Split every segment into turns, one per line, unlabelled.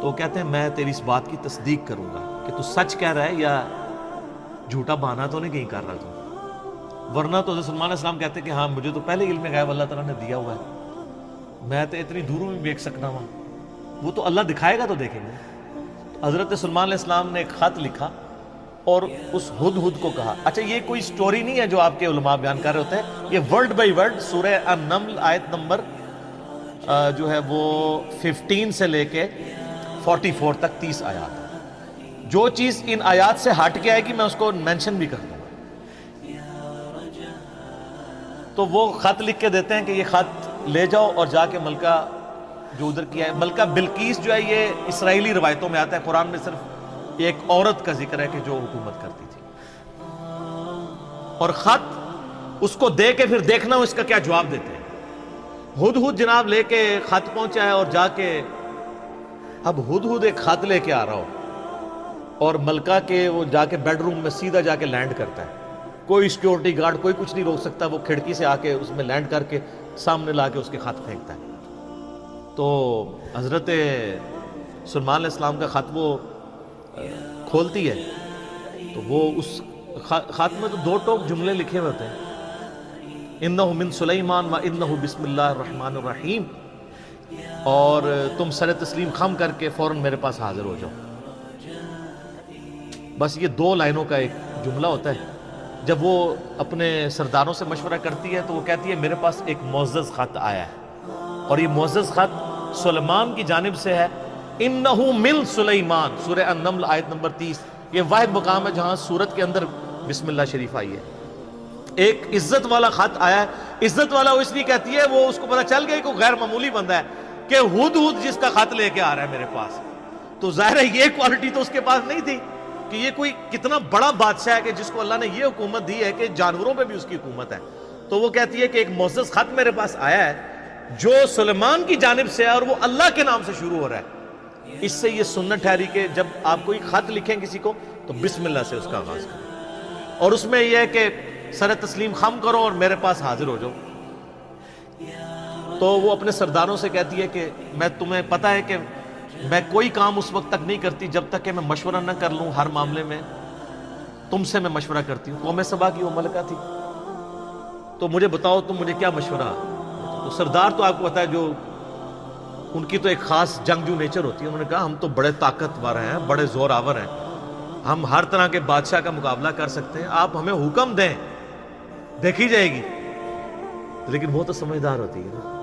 تو وہ کہتے ہیں میں تیری اس بات کی تصدیق کروں گا کہ تو سچ کہہ رہا ہے یا جھوٹا بہانہ تو نہیں کہیں کر رہا تو، ورنہ تو حضرت سلمان علیہ السلام کہتے ہیں کہ ہاں مجھے تو پہلے علم غیب اللہ تعالیٰ نے دیا ہوا ہے، میں تو اتنی دوروں میں دیکھ سکتا ہوں، وہ تو اللہ دکھائے گا تو دیکھیں گے۔ حضرت سلمان علیہ السلام نے ایک خط لکھا اور اس ہدہد کو کہا، اچھا یہ کوئی سٹوری نہیں ہے جو آپ کے علماء بیان کر رہے ہوتے ہیں، یہ ورڈ بائی ورڈ سورہ النمل آیت نمبر جو ہے وہ 15 سے لے کے 44 تک 30 آیات ہے۔ جو چیز ان آیات سے ہٹ کے آئے گی میں اس کو مینشن بھی کر دوں گا۔ تو وہ خط لکھ کے دیتے ہیں کہ یہ خط لے جاؤ اور جا کے ملکہ جو ادھر کیا ہے، ملکہ بلقیس جو ہے یہ اسرائیلی روایتوں میں آتا ہے، قرآن میں صرف ایک عورت کا ذکر ہے کہ جو حکومت کرتی تھی، اور خط اس کو دے کے پھر دیکھنا اس کا کیا جواب دیتے ہیں۔ ہدہد جناب لے کے خط پہنچا ہے اور جا کے اب ہدہد ایک خط لے کے آ رہا ہو اور ملکہ کے وہ جا کے بیڈ روم میں سیدھا جا کے لینڈ کرتا ہے، کوئی سیکیورٹی گارڈ کوئی کچھ نہیں روک سکتا، وہ کھڑکی سے آ کے اس میں لینڈ کر کے سامنے لا کے اس کے خط پھینکتا ہے۔ تو حضرت سلمان علیہ السلام کا خط وہ کھولتی ہے تو وہ اس خط میں تو 2 ٹوک جملے لکھے ہوتے ہیں، انہو من سلیمان و انہو بسم اللہ الرحمن الرحیم، اور تم سر تسلیم خم کر کے فوراً میرے پاس حاضر ہو جاؤ۔ بس یہ 2 لائنوں کا ایک جملہ ہوتا ہے۔ جب وہ اپنے سرداروں سے مشورہ کرتی ہے تو وہ کہتی ہے میرے پاس ایک معزز خط آیا ہے، اور یہ معزز خط سلیمان کی جانب سے ہے، انہو من سلیمان، سورہ النمل آیت نمبر 30، یہ واحد مقام ہے جہاں سورت کے اندر بسم اللہ شریف آئی ہے۔ ایک عزت والا خط آیا ہے، عزت والا وہ اس لیے کہتی ہے وہ اس کو پتہ چل گیا کہ غیر معمولی بندہ ہے کہ ہدہد جس کا خط لے کے آ رہا ہے میرے پاس، تو ظاہر ہے یہ کوالٹی تو اس کے پاس نہیں تھی کہ یہ کوئی کتنا بڑا بادشاہ ہے کہ جس کو اللہ نے یہ حکومت دی ہے کہ جانوروں پہ بھی اس کی حکومت ہے۔ تو وہ کہتی ہے کہ ایک معزز خط میرے پاس آیا ہے جو سلیمان کی جانب سے ہے اور وہ اللہ کے نام سے شروع ہو رہا ہے۔ اس سے یہ سنت ٹھہری کہ جب آپ کوئی خط لکھیں کسی کو تو بسم اللہ سے اس کا آغاز کریں، اور اس میں یہ ہے کہ سر تسلیم خم کرو اور میرے پاس حاضر ہو جاؤ۔ تو وہ اپنے سرداروں سے کہتی ہے کہ میں تمہیں پتہ ہے کہ میں کوئی کام اس وقت تک نہیں کرتی جب تک کہ میں مشورہ نہ کر لوں، ہر معاملے میں تم سے میں مشورہ کرتی ہوں۔ قوم سبا کی وہ ملکہ تھی، تو مجھے بتاؤ تم مجھے کیا مشورہ۔ تو سردار تو آپ کو پتہ ہے جو ان کی تو ایک خاص جنگجو نیچر ہوتی ہے، انہوں نے کہا ہم تو بڑے طاقتور ہیں، بڑے زور آور ہیں، ہم ہر طرح کے بادشاہ کا مقابلہ کر سکتے ہیں، آپ ہمیں حکم دیں دیکھی جائے گی۔ لیکن وہ تو سمجھدار ہوتی ہے نا،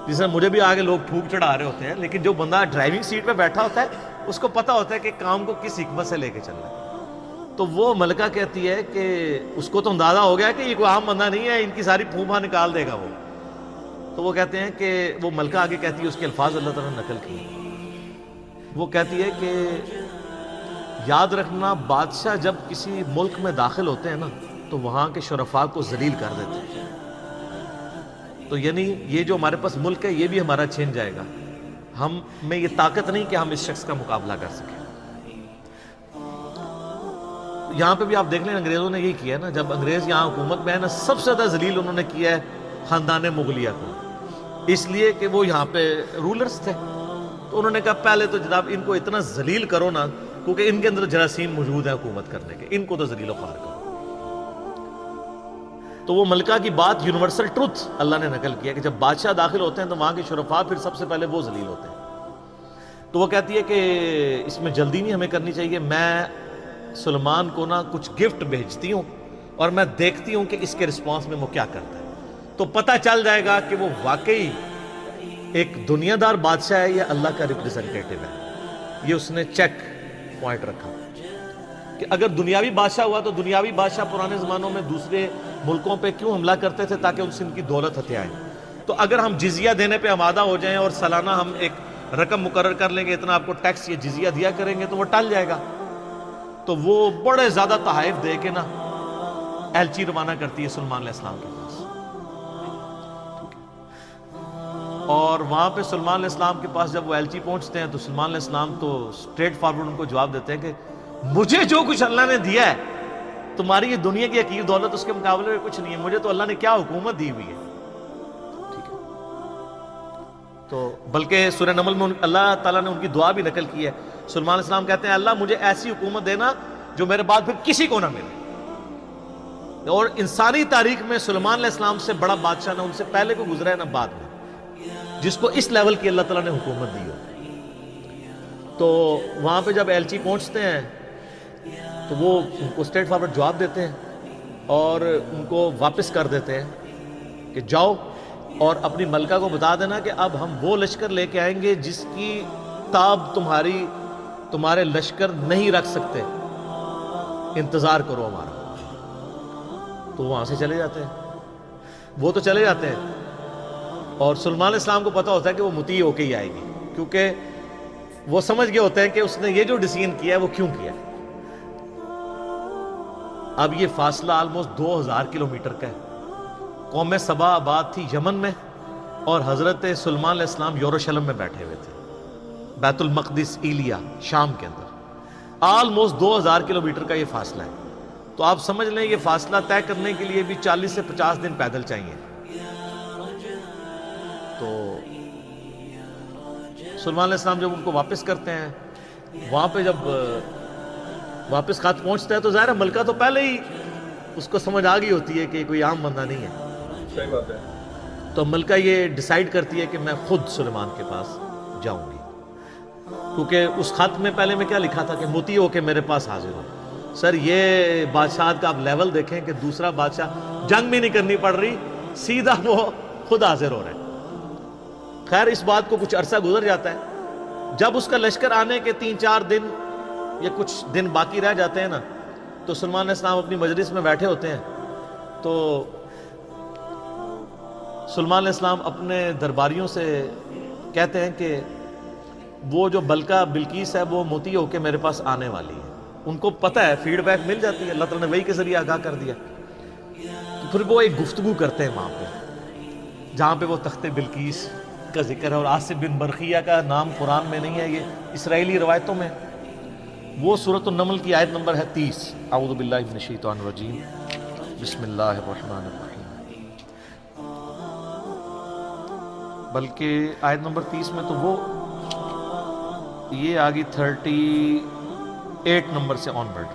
جس طرح مجھے بھی آگے لوگ پھونک چڑھا رہے ہوتے ہیں، لیکن جو بندہ ڈرائیونگ سیٹ پہ بیٹھا ہوتا ہے اس کو پتہ ہوتا ہے کہ کام کو کس حکمت سے لے کے چلنا ہے۔ تو وہ ملکہ کہتی ہے کہ اس کو تو اندازہ ہو گیا کہ یہ کوئی عام بندہ نہیں ہے، ان کی ساری پھوپھا نکال دے گا وہ۔ تو وہ کہتے ہیں کہ وہ ملکہ آگے کہتی ہے، اس کے الفاظ اللہ تعالیٰ نے نقل کیے، وہ کہتی ہے کہ یاد رکھنا بادشاہ جب کسی ملک میں داخل ہوتے ہیں نا تو وہاں کے شرفاء کو ذلیل کر دیتے ہیں، تو یعنی یہ جو ہمارے پاس ملک ہے یہ بھی ہمارا چھین جائے گا، ہم میں یہ طاقت نہیں کہ ہم اس شخص کا مقابلہ کر سکیں۔ یہاں پہ بھی آپ دیکھ لیں انگریزوں نے یہی کیا ہے نا، جب انگریز یہاں حکومت میں ہے نا سب سے زیادہ ذلیل انہوں نے کیا ہے خاندان مغلیہ کو، اس لیے کہ وہ یہاں پہ رولرز تھے، تو انہوں نے کہا پہلے تو جناب ان کو اتنا ذلیل کرو نا، کیونکہ ان کے اندر جراثیم موجود ہیں حکومت کرنے کے، ان کو تو ذلیل و خوار کرو۔ تو وہ ملکہ کی بات یونیورسل ٹروتھ اللہ نے نقل کیا کہ جب بادشاہ داخل ہوتے ہیں تو وہاں کے شرفاء پھر سب سے پہلے وہ ذلیل ہوتے ہیں۔ تو وہ کہتی ہے کہ اس میں جلدی نہیں ہمیں کرنی چاہیے، میں سلیمان کو نا کچھ گفٹ بھیجتی ہوں اور میں دیکھتی ہوں کہ اس کے رسپانس میں وہ کیا کرتا ہے، تو پتہ چل جائے گا کہ وہ واقعی ایک دنیا دار بادشاہ ہے یا اللہ کا ریپریزنٹیٹو ہے۔ یہ اس نے چیک پوائنٹ رکھا کہ اگر دنیاوی بادشاہ ہوا تو دنیاوی بادشاہ پرانے زمانوں میں دوسرے ملکوں پہ کیوں حملہ کرتے تھے تاکہ ان سے ان کی دولت ہتھیائیں، تو اگر ہم جزیہ دینے پہ آمادہ ہو جائیں اور سالانہ ہم ایک رقم مقرر کر لیں گے اتنا آپ کو ٹیکس یا جزیہ دیا کریں گے تو وہ ٹل جائے گا، تو وہ بڑے زیادہ تحائف دے کے نا ایلچی روانہ کرتی ہے سلمان علیہ السلام کے پاس، اور وہاں پہ سلمان علیہ السلام کے پاس جب وہ ایلچی پہنچتے ہیں تو سلمان علیہ السلام تو اسٹریٹ فارورڈ ان کو جواب دیتے ہیں کہ مجھے جو کچھ اللہ نے دیا ہے تمہاری یہ دنیا کی حقیر دولت اس کے مقابلے میں کچھ نہیں ہے، مجھے تو اللہ نے کیا حکومت دی ہوئی ہے۔ ٹھیک ہے، تو بلکہ سورہ نمل میں اللہ تعالیٰ نے ان کی دعا بھی نقل کی ہے. سلیمان علیہ السلام کہتے ہیں اللہ مجھے ایسی حکومت دینا جو میرے بعد پھر کسی کو نہ ملے. اور انسانی تاریخ میں سلیمان علیہ السلام سے بڑا بادشاہ نہ ان سے پہلے کو گزرا ہے نہ بعد میں جس کو اس لیول کی اللہ تعالیٰ نے حکومت دی ہو. تو وہاں پہ جب ایلچی پہنچتے ہیں تو وہ ان کو اسٹریٹ فارورڈ جواب دیتے ہیں اور ان کو واپس کر دیتے ہیں کہ جاؤ اور اپنی ملکہ کو بتا دینا کہ اب ہم وہ لشکر لے کے آئیں گے جس کی تاب تمہارے لشکر نہیں رکھ سکتے, انتظار کرو ہمارا. تو وہاں سے چلے جاتے ہیں, وہ تو چلے جاتے ہیں اور سلیمان علیہ السلام کو پتہ ہوتا ہے کہ وہ مطیع ہو کے ہی آئے گی, کیونکہ وہ سمجھ گئے ہوتے ہیں کہ اس نے یہ جو ڈیسیژن کیا ہے وہ کیوں کیا ہے. اب یہ فاصلہ آلموسٹ 2000 کلومیٹر کا ہے. قوم سبا آباد تھی یمن میں اور حضرت سلیمان علیہ السلام یروشلم میں بیٹھے ہوئے تھے, بیت المقدس ایلیا شام کے اندر. آلموسٹ 2000 کلومیٹر کا یہ فاصلہ ہے. تو آپ سمجھ لیں یہ فاصلہ طے کرنے کے لیے بھی 40 سے 50 دن پیدل چاہیے. تو سلیمان علیہ السلام جب ان کو واپس کرتے ہیں, وہاں پہ جب واپس خط پہنچتا ہے تو ظاہر ہے ملکہ تو پہلے ہی اس کو سمجھ آ گئی ہوتی ہے کہ کوئی عام بندہ نہیں ہے.
صحیح بات ہے.
تو ملکہ یہ ڈیسائیڈ کرتی ہے کہ میں خود سلیمان کے پاس جاؤں گی, کیونکہ اس خط میں پہلے میں کیا لکھا تھا کہ مطیع ہو کے میرے پاس حاضر ہو. سر یہ بادشاہت کا آپ لیول دیکھیں کہ دوسرا بادشاہ جنگ بھی نہیں کرنی پڑ رہی, سیدھا وہ خود حاضر ہو رہے ہیں. خیر اس بات کو کچھ عرصہ گزر جاتا ہے. جب اس کا لشکر آنے کے 3-4 دن یا کچھ دن باقی رہ جاتے ہیں نا, تو سلیمان علیہ السلام اپنی مجلس میں بیٹھے ہوتے ہیں. تو سلیمان علیہ السلام اپنے درباریوں سے کہتے ہیں کہ وہ جو بلقیس ہے وہ مطیع ہو کے میرے پاس آنے والی ہے. ان کو پتہ ہے, فیڈ بیک مل جاتی ہے, اللہ تعالیٰ نے وحی کے ذریعے آگاہ کر دیا. تو پھر وہ ایک گفتگو کرتے ہیں وہاں پہ جہاں پہ وہ تخت بلقیس کا ذکر ہے. اور آصف بن برقیہ کا نام قرآن میں نہیں ہے, یہ اسرائیلی روایتوں میں. وہ سورۃ النمل کی آیت نمبر ہے 30. اعوذ باللہ من الشیطان الرجیم, بسم اللہ الرحمن الرحیم. بلکہ آیت نمبر 30 میں تو وہ یہ آگی 38 نمبر سے آن ورڈ.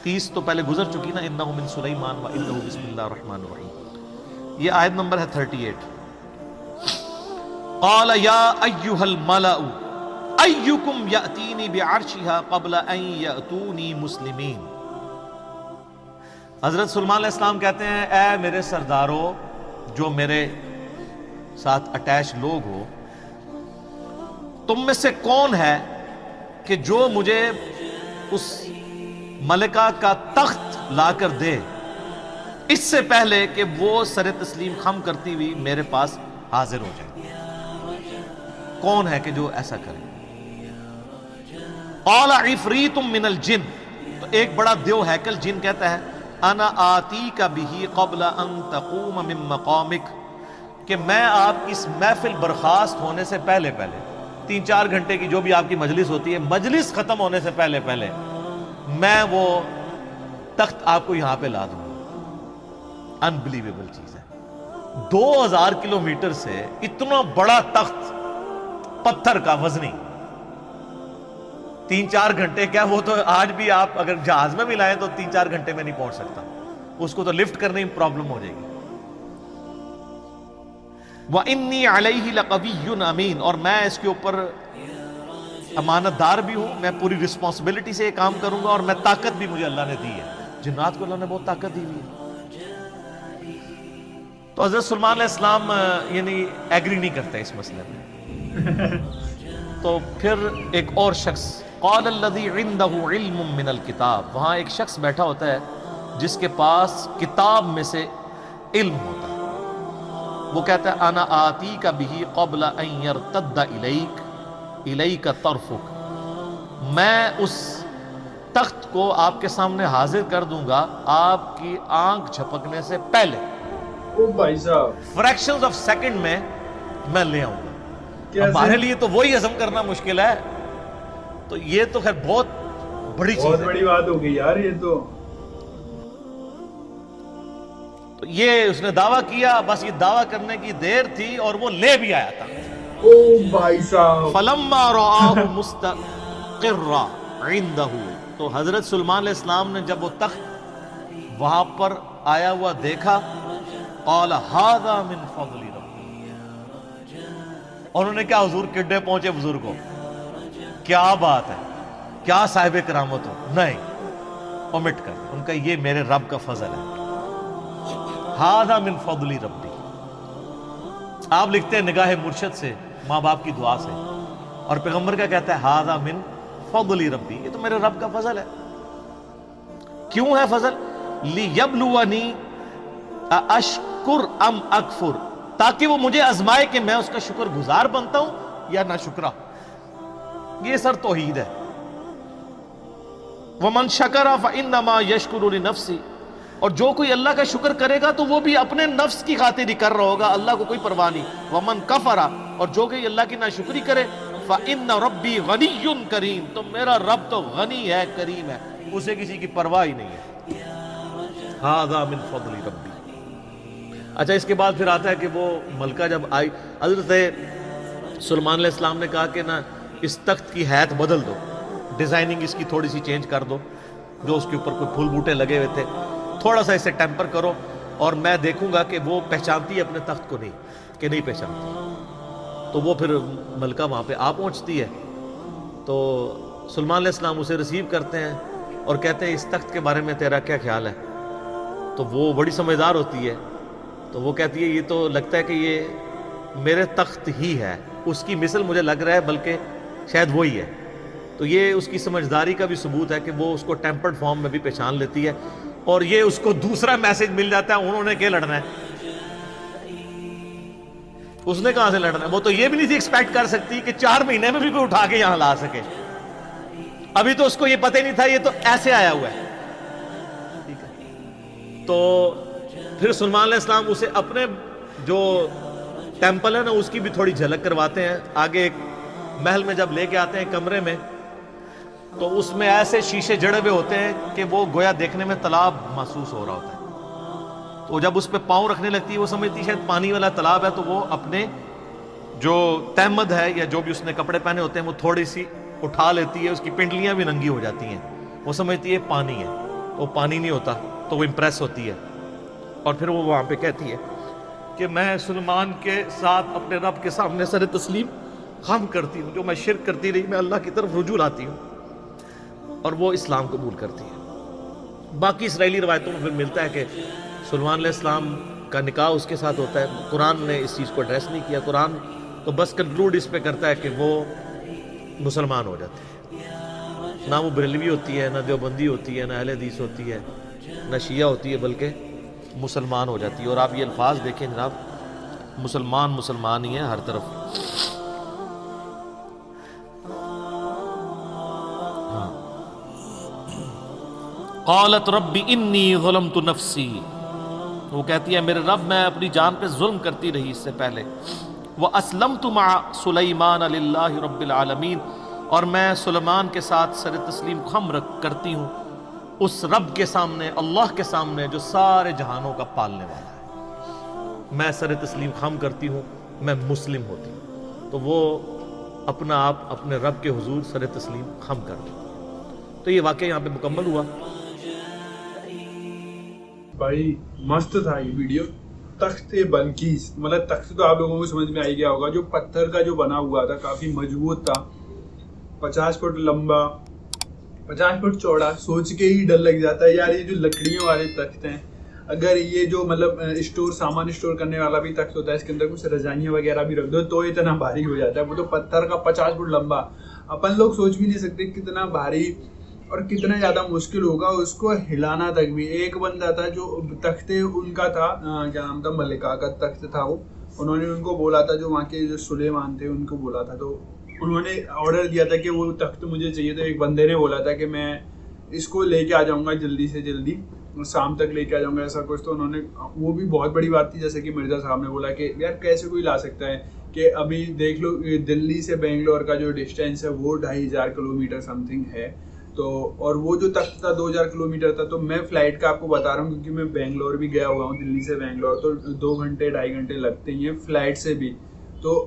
30 تو پہلے گزر چکی نا, انہ من سلیمان و انہ بسم اللہ الرحمن الرحیم. یہ آیت نمبر ہے 38. قال یا ایھا الملأ ایکم یأتینی بعرشها قبل ان یأتونی مسلمین. حضرت سلیمان علیہ السلام کہتے ہیں اے میرے سردارو جو میرے ساتھ اٹیچ لوگ ہو, تم میں سے کون ہے کہ جو مجھے اس ملکہ کا تخت لا کر دے اس سے پہلے کہ وہ سر تسلیم خم کرتی ہوئی میرے پاس حاضر ہو جائے. کون ہے کہ جو ایسا کرے؟ قال عفریت من الجن. تو ایک بڑا دیو ہیکل جن کہتا ہے انا آتیک بہ قبل ان تقوم من مقامک, کہ میں آپ کی اس محفل برخاست ہونے سے پہلے 3-4 گھنٹے کی جو بھی آپ کی مجلس ہوتی ہے, مجلس ختم ہونے سے پہلے میں وہ تخت آپ کو یہاں پہ لا دوں گا. انبلیویبل چیز ہے. 2000 کلومیٹر سے اتنا بڑا تخت پتھر کا وزنی 3-4 گھنٹے کیا, وہ تو آج بھی آپ اگر جہاز میں بھی لائیں تو 3-4 گھنٹے میں نہیں پہنچ سکتا. اس کو تو لفٹ کرنے میں پرابلم ہو جائے گی. وَإِنِّي عَلَيْهِ لَقَوِيٌّ أَمِينٌ, اور میں اس کے اوپر امانت دار بھی ہوں, میں پوری رسپانسبلٹی سے یہ کام کروں گا, اور میں طاقت بھی مجھے اللہ نے دی ہے. جنات کو اللہ نے بہت طاقت دی ہوئی ہے. تو حضرت سلیمان علیہ السلام یعنی ایگری نہیں کرتے اس مسئلے میں. تو پھر ایک اور شخص قال الذی عندہ علم من الکتاب, وہاں ایک شخص بیٹھا ہوتا ہے جس کے پاس کتاب میں سے علم ہوتا ہے. وہ کہتا ہے انا آتیک بہ قبل ان یرتد الیک طرفک, میں اس تخت کو آپ کے سامنے حاضر کر دوں گا آپ کی آنکھ جھپکنے سے پہلے.
او بھائی صاحب,
فریکشنز آف سیکنڈ میں لے آؤں گا. ہمارے لیے تو وہی ہضم کرنا مشکل ہے, تو یہ تو خیر بہت بڑی چیز ہے,
بہت بڑی بات ہو گئی یار. یہ تو
یہ اس نے دعویٰ کیا, بس یہ دعویٰ کرنے کی دیر تھی اور وہ لے بھی آیا تھا.
او بھائی صاحب.
فلما رآہ مستقرا عندہ، تو حضرت سلیمان علیہ السلام نے جب وہ تخت وہاں پر آیا ہوا دیکھا، قال ھذا من فضل ربی، انہوں نے کیا حضور کڈے پہنچے بزرگ کو، کیا بات ہے، کیا صاحب کرامت ہو، نہیں اومٹ کر ان کا، یہ میرے رب کا فضل ہے. ھذا من فضل ربی، آپ لکھتے ہیں نگاہ مرشد سے، ماں باپ کی دعا سے، اور پیغمبر کا کہتا ہے ھذا من فضل ربی، یہ تو میرے رب کا فضل ہے. کیوں ہے فضل؟ لیبلونی اشکر ام اکفر، تاکہ وہ مجھے آزمائے کہ میں اس کا شکر گزار بنتا ہوں یا ناشکرا. یہ سر توحید ہے. ومن شکر فانما یشکر لنفسہ، اور جو کوئی اللہ کا شکر کرے گا تو وہ بھی اپنے نفس کی خاطر ہی کر رہا ہوگا، اللہ کو کوئی پرواہ نہیں. ومن کفر، اور جو کوئی اللہ کی ناشکری کرے، فإن ربی غنی کریم، تو میرا رب تو غنی ہے، کریم ہے، اسے کسی کی پرواہ ہی نہیں ہے. ھذا من فضل ربی. اچھا اس کے بعد پھر آتا ہے کہ وہ ملکہ جب آئی، حضرت سلیمان علیہ السلام نے کہا کہ نا اس تخت کی حیت بدل دو، ڈیزائننگ اس کی تھوڑی سی چینج کر دو، جو اس کے اوپر کوئی پھول بوٹے لگے ہوئے تھے تھوڑا سا اسے ٹیمپر کرو، اور میں دیکھوں گا کہ وہ پہچانتی ہے اپنے تخت کو نہیں کہ نہیں پہچانتی. تو وہ پھر ملکہ وہاں پہ آ پہنچتی ہے، تو سلیمان علیہ السلام اسے ریسیو کرتے ہیں اور کہتے ہیں اس تخت کے بارے میں تیرا کیا خیال ہے. تو وہ بڑی سمجھدار ہوتی ہے، تو وہ کہتی ہے یہ تو لگتا ہے کہ یہ میرے تخت ہی ہے، اس کی مثل مجھے لگ رہا ہے بلکہ شاید وہی ہے. تو یہ اس کی سمجھداری کا بھی ثبوت ہے کہ وہ اس کو ٹیمپرڈ فارم میں بھی پہچان لیتی ہے، اور یہ اس کو دوسرا میسج مل جاتا ہے انہوں نے کیا لڑنا ہے، اس نے کہاں سے لڑنا ہے. وہ تو یہ بھی نہیں تھی ایکسپیکٹ کر سکتی کہ 4 مہینے میں بھی کوئی اٹھا کے یہاں لا سکے. ابھی تو اس کو یہ پتہ نہیں تھا یہ تو ایسے آیا ہوا ہے. ٹھیک ہے، تو پھر سلیمان علیہ السلام اسے اپنے جو ٹیمپل ہے نا اس کی بھی تھوڑی جھلک کرواتے ہیں. آگے ایک محل میں جب لے کے آتے ہیں کمرے میں، تو اس میں ایسے شیشے جڑے ہوئے ہوتے ہیں کہ وہ گویا دیکھنے میں تالاب محسوس ہو رہا ہوتا ہے. تو جب اس پہ پاؤں رکھنے لگتی ہے وہ سمجھتی ہے شاید پانی والا تالاب ہے، تو وہ اپنے جو تہمد ہے یا جو بھی اس نے کپڑے پہنے ہوتے ہیں وہ تھوڑی سی اٹھا لیتی ہے، اس کی پنڈلیاں بھی ننگی ہو جاتی ہیں، وہ سمجھتی ہے پانی ہے، وہ پانی نہیں ہوتا. تو وہ امپریس ہوتی ہے، اور پھر وہ وہاں پہ کہتی ہے کہ میں سلیمان کے ساتھ اپنے رب کے سامنے سر تسلیم خم کرتی ہوں، جو میں شرک کرتی رہی میں اللہ کی طرف رجوع لاتی ہوں، اور وہ اسلام قبول کرتی ہے. باقی اسرائیلی روایتوں میں پھر ملتا ہے کہ سلیمان علیہ السلام کا نکاح اس کے ساتھ ہوتا ہے. قرآن نے اس چیز کو ایڈریس نہیں کیا، قرآن تو بس کنکلوڈ اس پہ کرتا ہے کہ وہ مسلمان ہو جاتے ہیں. نہ وہ بریلوی ہوتی ہے، نہ دیوبندی ہوتی ہے، نہ اہل حدیث ہوتی ہے، نہ شیعہ ہوتی ہے، بلکہ مسلمان ہو جاتی ہے. اور آپ یہ الفاظ دیکھیں جناب، مسلمان مسلمان ہی ہیں ہر طرف. قالت رب انی ظلمت نفسی، وہ کہتی ہے میرے رب میں اپنی جان پہ ظلم کرتی رہی اس سے پہلے. واسلمت مع سلیمان للہ رب العالمین، اور میں سلیمان کے ساتھ سر تسلیم خم کرتی ہوں اس رب کے سامنے، اللہ کے سامنے جو سارے جہانوں کا پالنے والا ہے. میں سر تسلیم خم کرتی ہوں، میں مسلم ہوتی ہوں. تو وہ اپنا آپ اپنے رب کے حضور سر تسلیم خم کر دیں. تو یہ واقعہ یہاں پہ مکمل ہوا.
بھائی مست تھا یہ ویڈیو. تخت بلقیس، مطلب تخت تو آپ لوگوں کو سمجھ میں آئی گیا ہوگا، جو پتھر کا جو بنا ہوا تھا، کافی مضبوط تھا، 50 فٹ لمبا، 50 فٹ چوڑا. سوچ کے ہی ڈر لگ جاتا ہے یار، یہ جو لکڑیوں والے تخت ہیں، اگر یہ جو مطلب سامان اسٹور کرنے والا بھی تخت ہوتا ہے، اس کے اندر کچھ رضائیاں وغیرہ بھی رکھ دو تو اتنا بھاری ہو جاتا ہے. وہ تو پتھر کا 50 فٹ لمبا، اپن لوگ سوچ بھی نہیں سکتے کتنا بھاری اور کتنا زیادہ مشکل ہوگا اس کو ہلانا تک بھی. ایک بندہ تھا جو تخت ان کا تھا، کیا نام تھا، ملکہ کا تخت تھا وہ. انہوں نے ان کو بولا تھا، جو وہاں کے جو سلیمان تھے ان کو بولا تھا، تو انہوں نے آرڈر دیا تھا کہ وہ تخت مجھے چاہیے. تو ایک بندے نے بولا تھا کہ میں اس کو لے کے آ جاؤں گا جلدی سے جلدی، شام تک لے کے آ جاؤں گا ایسا کچھ. تو انہوں نے، وہ بھی بہت بڑی بات تھی، جیسے کہ مرزا صاحب نے بولا کہ یار کیسے کوئی لا سکتا ہے، کہ ابھی دیکھ لو دلی سے بنگلور کا جو ڈسٹینس ہے وہ 2500 کلومیٹر سم تھنگ ہے. تو اور وہ جو تخت تھا 2000 کلومیٹر تھا. تو میں فلائٹ کا آپ کو بتا رہا ہوں کیونکہ میں بنگلور بھی گیا ہوا ہوں، دلی سے بنگلور تو 2 گھنٹے 2.5 گھنٹے لگتے ہی ہیں فلائٹ سے بھی. تو